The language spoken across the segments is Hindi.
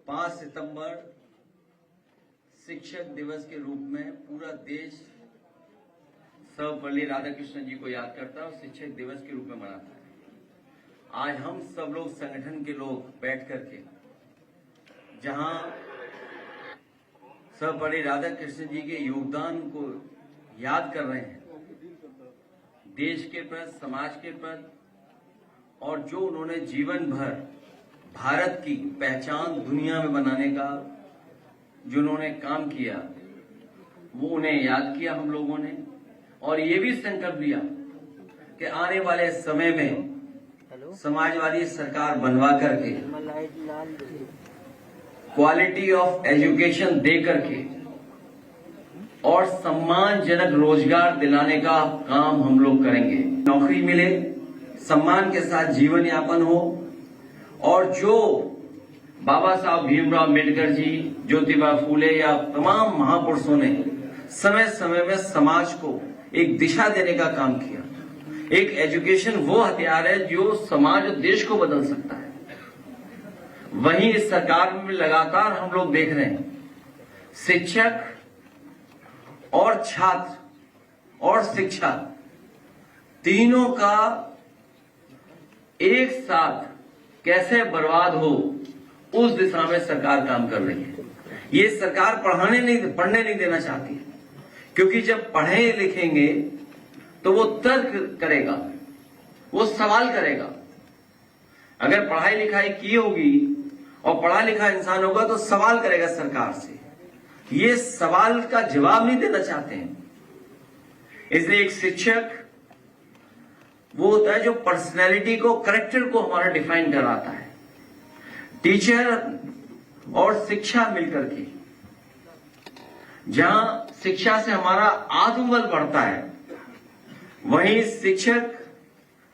5 सितंबर शिक्षक दिवस के रूप में पूरा देश सर्वपल्ली राधाकृष्णन जी को याद करता है और शिक्षक दिवस के रूप में मनाता है। आज हम सब लोग संगठन के लोग बैठ करके जहां सर्वपल्ली राधाकृष्णन जी के योगदान को याद कर रहे हैं, देश के प्रति, समाज के प्रति, और जो उन्होंने जीवन भर भारत की पहचान दुनिया में बनाने का जो उन्होंने काम किया, वो उन्हें याद किया हम लोगों ने, और ये भी संकल्प लिया कि आने वाले समय में समाजवादी सरकार बनवा करके क्वालिटी ऑफ एजुकेशन दे करके और सम्मानजनक रोजगार दिलाने का काम हम लोग करेंगे। नौकरी मिले, सम्मान के साथ जीवन यापन हो, और जो बाबा साहब भीमराव अम्बेडकर जी, ज्योतिबा फूले या तमाम महापुरुषों ने समय समय में समाज को एक दिशा देने का काम किया। एक एजुकेशन वो हथियार है जो समाज और देश को बदल सकता है। वहीं इस सरकार में लगातार हम लोग देख रहे हैं, शिक्षक और छात्र और शिक्षा तीनों का एक साथ कैसे बर्बाद हो, उस दिशा में सरकार काम कर रही है। ये सरकार पढ़ने नहीं देना चाहती है, क्योंकि जब पढ़े लिखेंगे तो वो तर्क करेगा, वो सवाल करेगा। अगर पढ़ाई लिखाई की होगी और पढ़ा लिखा इंसान होगा तो सवाल करेगा सरकार से। ये सवाल का जवाब नहीं देना चाहते हैं। इसलिए एक शिक्षक वो होता है जो पर्सनैलिटी को, करेक्टर को हमारा डिफाइन कराता है। टीचर और शिक्षा मिलकर के, जहां शिक्षा से हमारा आत्मबल बढ़ता है, वहीं शिक्षक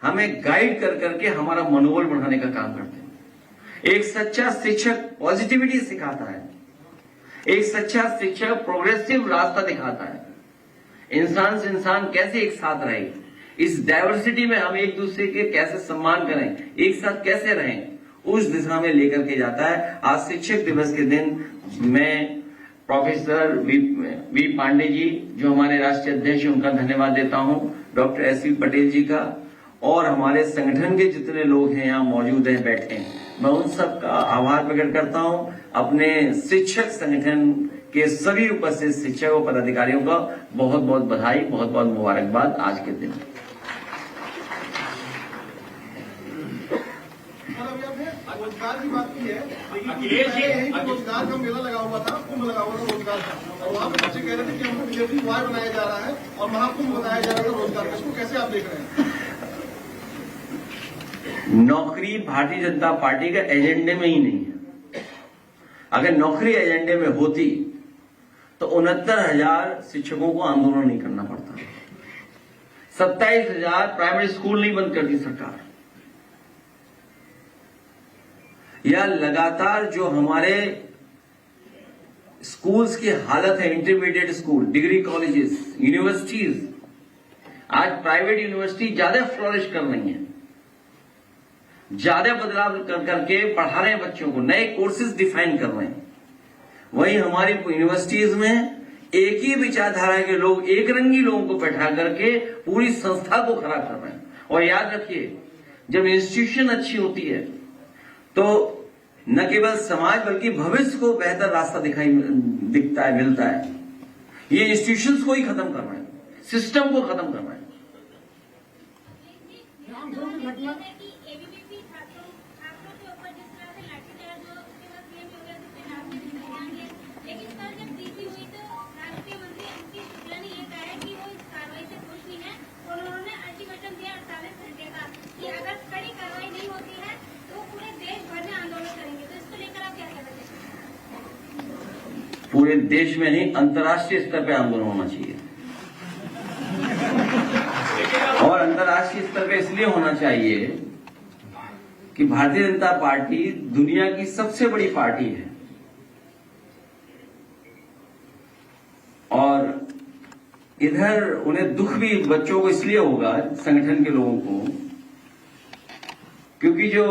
हमें गाइड कर करके हमारा मनोबल बढ़ाने का काम करते हैं। एक सच्चा शिक्षक पॉजिटिविटी सिखाता है, एक सच्चा शिक्षक प्रोग्रेसिव रास्ता दिखाता है। इंसान से इंसान कैसे एक साथ रहे, इस डाइवर्सिटी में हम एक दूसरे के कैसे सम्मान करें, एक साथ कैसे रहें, उस दिशा में लेकर के जाता है। आज शिक्षक दिवस के दिन मैं प्रोफेसर वी पांडे जी, जो हमारे राष्ट्रीय अध्यक्ष, उनका धन्यवाद देता हूं, डॉक्टर एस वी पटेल जी का, और हमारे संगठन के जितने लोग हैं यहाँ मौजूद हैं, बैठे हैं, मैं उन सब का आभार प्रकट करता हूं। अपने शिक्षक संगठन के सभी उपस्थित शिक्षक और पदाधिकारियों का बहुत बहुत बधाई, बहुत बहुत मुबारकबाद आज के दिन। रोजगार की बात की है, रोजगार का मेला लगा हुआ था, कुंभ लगा हुआ था रोजगार का, और वहाँ पे बच्चे कह रहे थे कि हमको डिलीवरी बॉय बनाया जा रहा है और महाकुंभ बनाया जा रहा है रोजगार का। इसको कैसे आप देख रहे हैं? नौकरी भारतीय जनता पार्टी का एजेंडे में ही नहीं है। अगर नौकरी एजेंडे में होती तो 69,000 शिक्षकों को आंदोलन नहीं करना पड़ता, 27,000 प्राइमरी स्कूल नहीं बंद करती सरकार। या लगातार जो हमारे स्कूल्स की हालत है, intermediate school, degree colleges, universities, आज प्राइवेट यूनिवर्सिटी ज्यादा फ्लोरिश कर रही हैं, ज्यादा बदलाव कर करके पढ़ा रहे हैं बच्चों को, नए कोर्सेज डिफाइन कर रहे हैं। वहीं हमारी यूनिवर्सिटीज में एक ही विचारधारा के लोग, एक रंगी लोगों को बैठा करके पूरी संस्था को खराब कर रहे हैं। और याद रखिए, जब इंस्टीट्यूशन अच्छी होती है तो न केवल समाज बल्कि भविष्य को बेहतर रास्ता दिखता है, मिलता है। ये इंस्टीट्यूशंस को ही खत्म कर रहे हैं, सिस्टम को खत्म कर रहे हैं। पूरे देश में नहीं, अंतर्राष्ट्रीय स्तर पे आंदोलन होना चाहिए। और अंतर्राष्ट्रीय स्तर पे इसलिए होना चाहिए कि भारतीय जनता पार्टी दुनिया की सबसे बड़ी पार्टी है, और इधर उन्हें दुख भी बच्चों को इसलिए होगा, संगठन के लोगों को, क्योंकि जो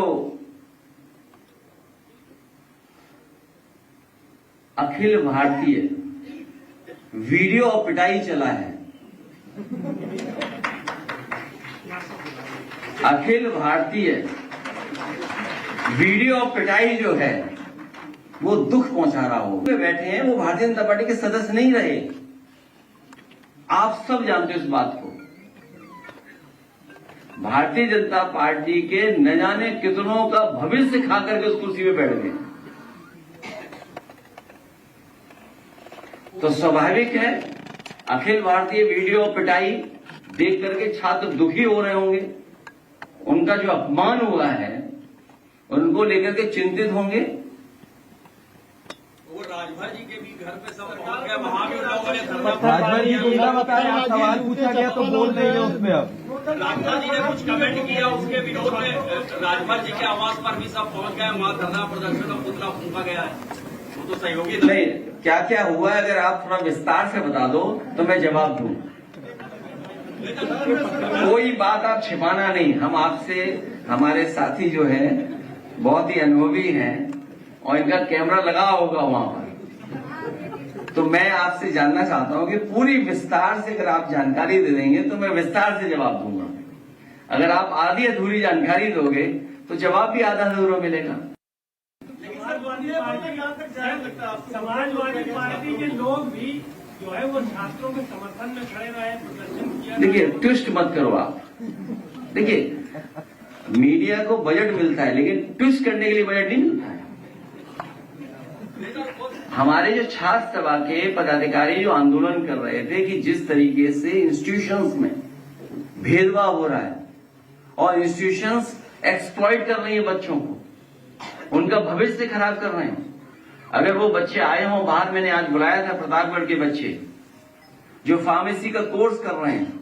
अखिल भारतीय वीडियो और पिटाई चला है। अखिल भारतीय वीडियो और पिटाई जो है वो दुख पहुंचा रहा हो। वे बैठे हैं, वो भारतीय जनता पार्टी के सदस्य नहीं रहे। आप सब जानते हो इस बात को। भारतीय जनता पार्टी के न जाने कितनों का भविष्य खा करके उस कुर्सी में बैठ गए। तो स्वाभाविक है अखिल भारतीय वीडियो पिटाई देख करके छात्र दुखी हो रहे होंगे। उनका जो अपमान हुआ है उनको लेकर के चिंतित होंगे। वो राजभर जी के भी घर पे सब पहुंच गए, वहां भी लोगों ने राजभर जी गुंडा बताया, सवाल पूछा गया तो बोल नहीं है उसमें। अब राजभर जी ने कुछ कमेंट किया उसके विरोध में, राजभर जी के आवास पर भी सब पहुंच गए, वहां धरना प्रदर्शन और पुतला फूंका गया है। वो तो सहयोगी नहीं, क्या क्या हुआ है अगर आप थोड़ा विस्तार से बता दो तो मैं जवाब दूं। कोई बात आप छिपाना नहीं। हम आपसे, हमारे साथी जो है बहुत ही अनुभवी हैं और इनका कैमरा लगा होगा वहां पर, तो मैं आपसे जानना चाहता हूं कि पूरी विस्तार से अगर आप जानकारी दे देंगे तो मैं विस्तार से जवाब दूंगा। अगर आप आधी अधूरी जानकारी दोगे तो जवाब भी आधा अधूरा मिलेगा। समाजवादी पार्टी के लोग भी जो है वो छात्रों के समर्थन में खड़े रहे, प्रदर्शन किया। देखिए, ट्विस्ट मत करो आप। देखिए, मीडिया को बजट मिलता है लेकिन ट्विस्ट करने के लिए बजट नहीं मिलता है। हमारे जो छात्र सभा के पदाधिकारी जो आंदोलन कर रहे थे कि जिस तरीके से इंस्टीट्यूशंस में भेदभाव हो रहा है और इंस्टीट्यूशंस एक्सप्लॉइट कर रही है बच्चों को, उनका भविष्य खराब कर रहे हैं। अगर वो बच्चे आए हों बाहर, मैंने आज बुलाया था प्रतापगढ़ के बच्चे जो फार्मेसी का कोर्स कर रहे हैं,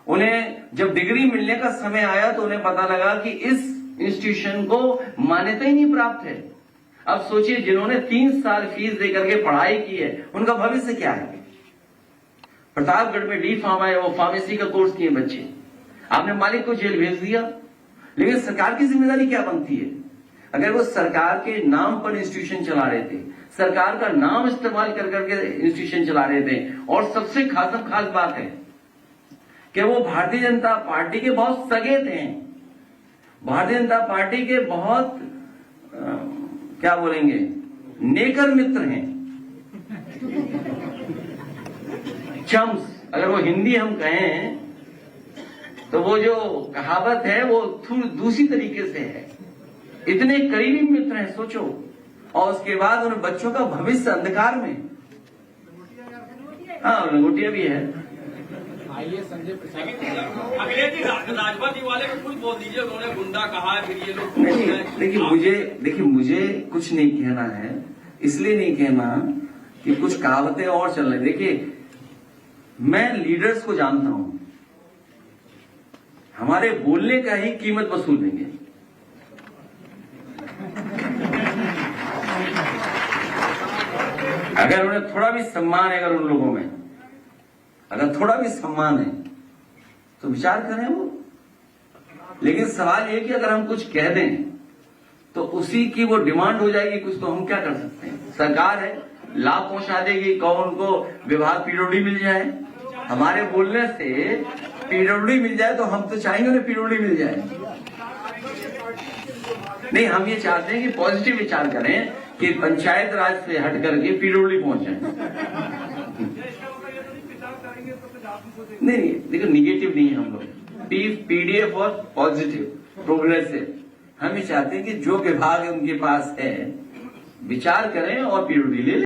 उन्हें जब डिग्री मिलने का समय आया तो उन्हें पता लगा कि इस इंस्टीट्यूशन को मान्यता ही नहीं प्राप्त है। अब सोचिए, जिन्होंने 3 साल फीस देकर के पढ़ाई की है उनका भविष्य क्या है। प्रतापगढ़ में डी फार्मा है, वो फार्मेसी का कोर्स किए बच्चे, आपने मालिक को जेल भेज दिया। लेकिन सरकार की जिम्मेदारी क्या बनती है? अगर वो सरकार के नाम पर इंस्टीट्यूशन चला रहे थे, सरकार का नाम इस्तेमाल कर करके इंस्टीट्यूशन चला रहे थे, और सबसे खास बात है कि वो भारतीय जनता पार्टी के बहुत सगे थे, भारतीय जनता पार्टी के बहुत क्या बोलेंगे, नेकर मित्र हैं, चम्स। अगर वो हिंदी हम कहें तो वो जो कहावत है वो थोड़ी दूसरी तरीके से है। इतने करीबी मित्र हैं, सोचो। और उसके बाद उन बच्चों का भविष्य अंधकार में। हाँ, लंगोटिया भी है। आइए संजय प्रसाद, अगले दिन राजभर जी वाले को कुछ बोल दीजिए, उन्होंने गुंडा कहा है, फिर ये लोग देखिए मुझे कुछ नहीं कहना है, इसलिए नहीं कहना कि कुछ कहावतें और चल रही। देखिए, मैं लीडर्स को जानता हूं, हमारे बोलने का ही कीमत वसूल देंगे। अगर उन्हें थोड़ा भी सम्मान है, अगर उन लोगों में अगर थोड़ा भी सम्मान है तो विचार करें वो। लेकिन सवाल ये कि अगर हम कुछ कह दें तो उसी की वो डिमांड हो जाएगी कुछ, तो हम क्या कर सकते हैं? सरकार है, लाभ पहुंचा देगी, कौन उनको विभाग पीडब्ल्यूडी मिल जाए। हमारे बोलने से पीडब्ल्यूडी मिल जाए तो हम तो चाहेंगे उन्हें पीडब्ल्यूडी मिल जाए। नहीं, हम ये चाहते हैं कि पॉजिटिव विचार करें कि पंचायत राज से हट करके पीडब्ल्यूडी पहुंच जाए। नहीं, देखो, निगेटिव नहीं है हम लोग, पीडीएफ और पॉजिटिव प्रोग्रेसिव। हम ये चाहते हैं कि जो विभाग उनके पास है विचार करें और पीडब्ल्यूडी ले लें।